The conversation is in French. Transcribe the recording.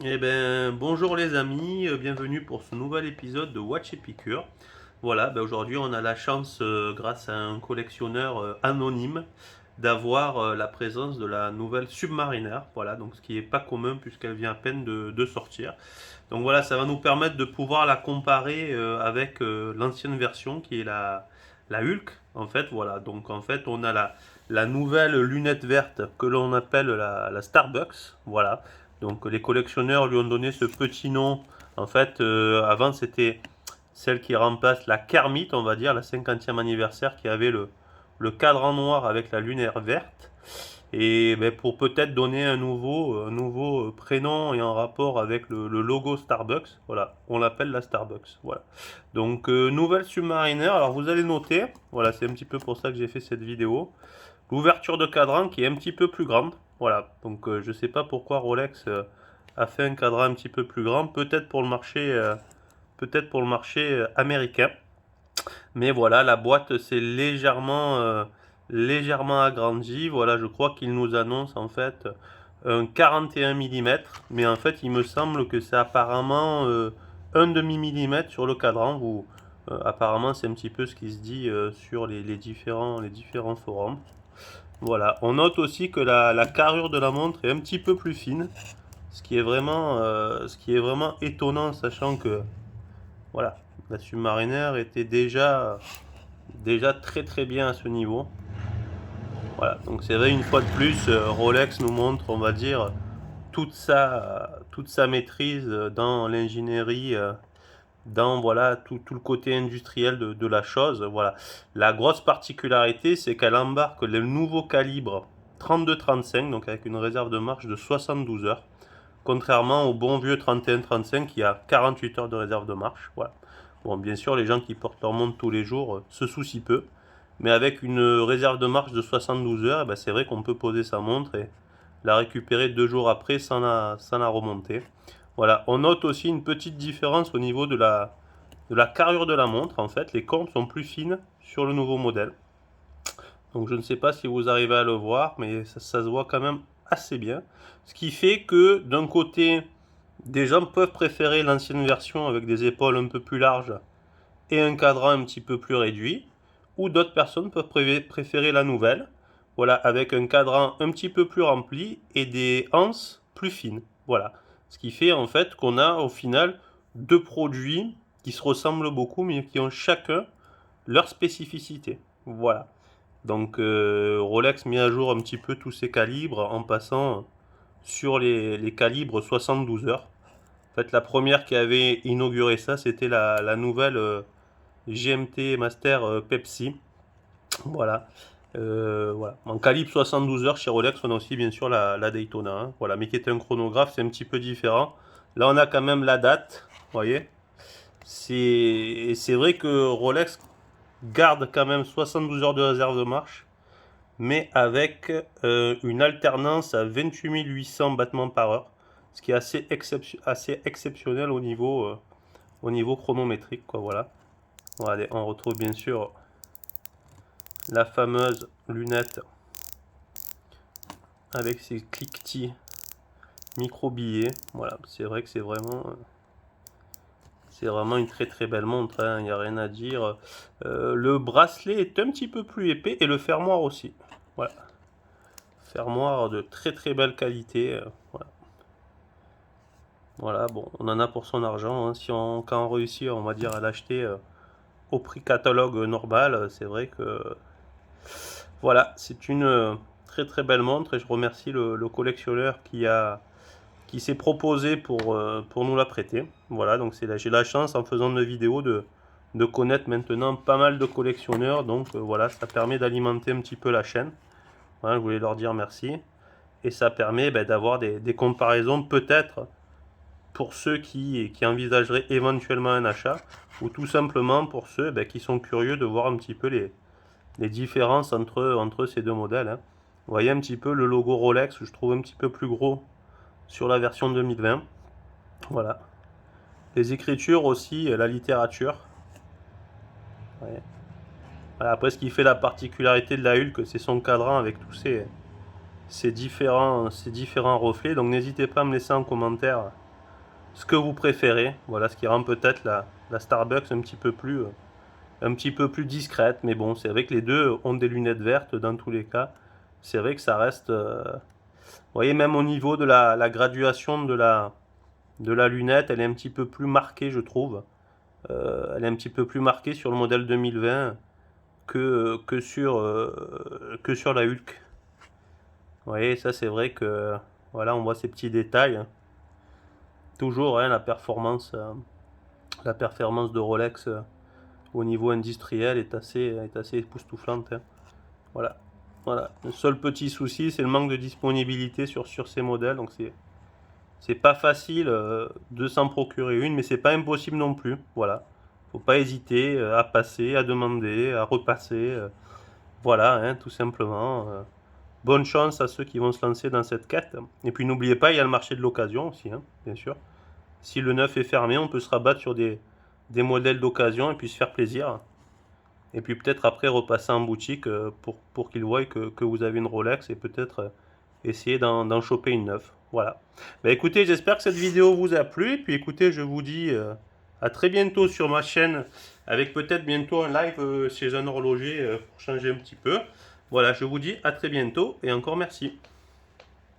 Eh ben, bonjour les amis, bienvenue pour ce nouvel épisode de Watch Epicure. Voilà, ben aujourd'hui on a la chance, grâce à un collectionneur anonyme, d'avoir la présence de la nouvelle Submariner. Voilà, donc ce qui est pas commun puisqu'elle vient à peine de sortir. Donc voilà, ça va nous permettre de pouvoir la comparer avec l'ancienne version qui est la Hulk. En fait, voilà, donc en fait on a la nouvelle lunette verte que l'on appelle la Starbucks. Voilà. Donc les collectionneurs lui ont donné ce petit nom. En fait, avant c'était celle qui remplace la Kermit, on va dire, la 50e anniversaire, qui avait le cadran noir avec la lumière verte. Et ben, pour peut-être donner un nouveau prénom et en rapport avec le logo Starbucks, voilà, on l'appelle la Starbucks. Voilà. Donc nouvelle Submariner, alors vous allez noter, voilà, c'est un petit peu pour ça que j'ai fait cette vidéo. L'ouverture de cadran qui est un petit peu plus grande. Voilà, donc je sais pas pourquoi Rolex a fait un cadran un petit peu plus grand, peut-être pour le marché américain. Mais voilà, la boîte s'est légèrement agrandie. Voilà, je crois qu'il nous annonce en fait un 41 mm. Mais en fait, il me semble que c'est apparemment un demi-millimètre sur le cadran. Apparemment, c'est un petit peu ce qui se dit sur les différents forums. Voilà, on note aussi que la carrure de la montre est un petit peu plus fine, ce qui est vraiment étonnant, sachant que voilà, la Submariner était déjà très très bien à ce niveau. Voilà, donc c'est vrai, une fois de plus, Rolex nous montre, on va dire, toute sa maîtrise dans l'ingénierie, dans voilà, tout le côté industriel de la chose. Voilà. La grosse particularité, c'est qu'elle embarque le nouveau calibre 32-35, donc avec une réserve de marche de 72 heures, contrairement au bon vieux 31-35 qui a 48 heures de réserve de marche. Voilà. Bon, bien sûr, les gens qui portent leur montre tous les jours se soucient peu, mais avec une réserve de marche de 72 heures, eh ben, c'est vrai qu'on peut poser sa montre et la récupérer 2 jours après sans la remonter. Voilà, on note aussi une petite différence au niveau de la carrure de la montre. En fait, les courbes sont plus fines sur le nouveau modèle. Donc je ne sais pas si vous arrivez à le voir, mais ça se voit quand même assez bien. Ce qui fait que d'un côté, des gens peuvent préférer l'ancienne version avec des épaules un peu plus larges et un cadran un petit peu plus réduit, ou d'autres personnes peuvent préférer la nouvelle, voilà, avec un cadran un petit peu plus rempli et des anses plus fines. Voilà. Ce qui fait en fait qu'on a au final deux produits qui se ressemblent beaucoup mais qui ont chacun leur spécificité. Voilà. Donc Rolex met à jour un petit peu tous ses calibres en passant sur les calibres 72 heures. En fait, la première qui avait inauguré ça, c'était la nouvelle GMT Master Pepsi. Voilà. Voilà. En calibre 72 heures chez Rolex, on a aussi bien sûr la Daytona. Hein. Voilà. Mais qui est un chronographe, c'est un petit peu différent. Là, on a quand même la date. Vous voyez. C'est vrai que Rolex garde quand même 72 heures de réserve de marche, mais avec une alternance à 28 800 battements par heure, ce qui est assez exceptionnel au niveau chronométrique. Quoi, voilà. Allez, on retrouve bien sûr la fameuse lunette avec ses cliquetis micro billets. Voilà, c'est vrai que c'est vraiment une très très belle montre, hein, il n'y a rien à dire. Le bracelet est un petit peu plus épais et le fermoir aussi. Voilà, fermoir de très très belle qualité. Voilà. Voilà, bon, on en a pour son argent. Hein. Quand on réussit, on va dire, à l'acheter au prix catalogue normal, c'est vrai que voilà, c'est une très très belle montre et je remercie le collectionneur qui s'est proposé pour nous la prêter. Voilà, donc j'ai la chance en faisant une vidéo de connaître maintenant pas mal de collectionneurs. Donc voilà, ça permet d'alimenter un petit peu la chaîne. Voilà, je voulais leur dire merci. Et ça permet d'avoir des comparaisons peut-être pour ceux qui envisageraient éventuellement un achat ou tout simplement pour ceux qui sont curieux de voir un petit peu les différences entre ces deux modèles. Hein. Vous voyez un petit peu le logo Rolex, je trouve un petit peu plus gros sur la version 2020. Voilà. Les écritures aussi, la littérature. Ouais. Voilà, après, ce qui fait la particularité de la Hulk, c'est son cadran avec tous ces différents reflets. Donc n'hésitez pas à me laisser en commentaire ce que vous préférez. Voilà, ce qui rend peut-être la Starbucks un petit peu plus discrète. Mais bon, c'est vrai que les deux ont des lunettes vertes dans tous les cas. C'est vrai que ça reste... vous voyez, même au niveau de la graduation de la lunette, elle est un petit peu plus marquée, je trouve. Elle est un petit peu plus marquée sur le modèle 2020 que sur la Hulk. Vous voyez, ça c'est vrai que voilà, on voit ces petits détails. Toujours hein, la performance de Rolex au niveau industriel est assez époustouflante. Hein. Voilà. Voilà. Le seul petit souci, c'est le manque de disponibilité sur ces modèles. Donc c'est pas facile de s'en procurer une, mais c'est pas impossible non plus. Voilà. Faut pas hésiter à passer, à demander, à repasser. Voilà, hein, tout simplement. Bonne chance à ceux qui vont se lancer dans cette quête. Et puis n'oubliez pas, il y a le marché de l'occasion aussi, hein, bien sûr. Si le neuf est fermé, on peut se rabattre sur des modèles d'occasion et puis se faire plaisir. Et puis peut-être après repasser en boutique pour qu'ils voient que vous avez une Rolex et peut-être essayer d'en choper une neuve. Voilà. Bah écoutez, j'espère que cette vidéo vous a plu. Et puis écoutez, je vous dis à très bientôt sur ma chaîne avec peut-être bientôt un live chez un horloger pour changer un petit peu. Voilà, je vous dis à très bientôt et encore merci.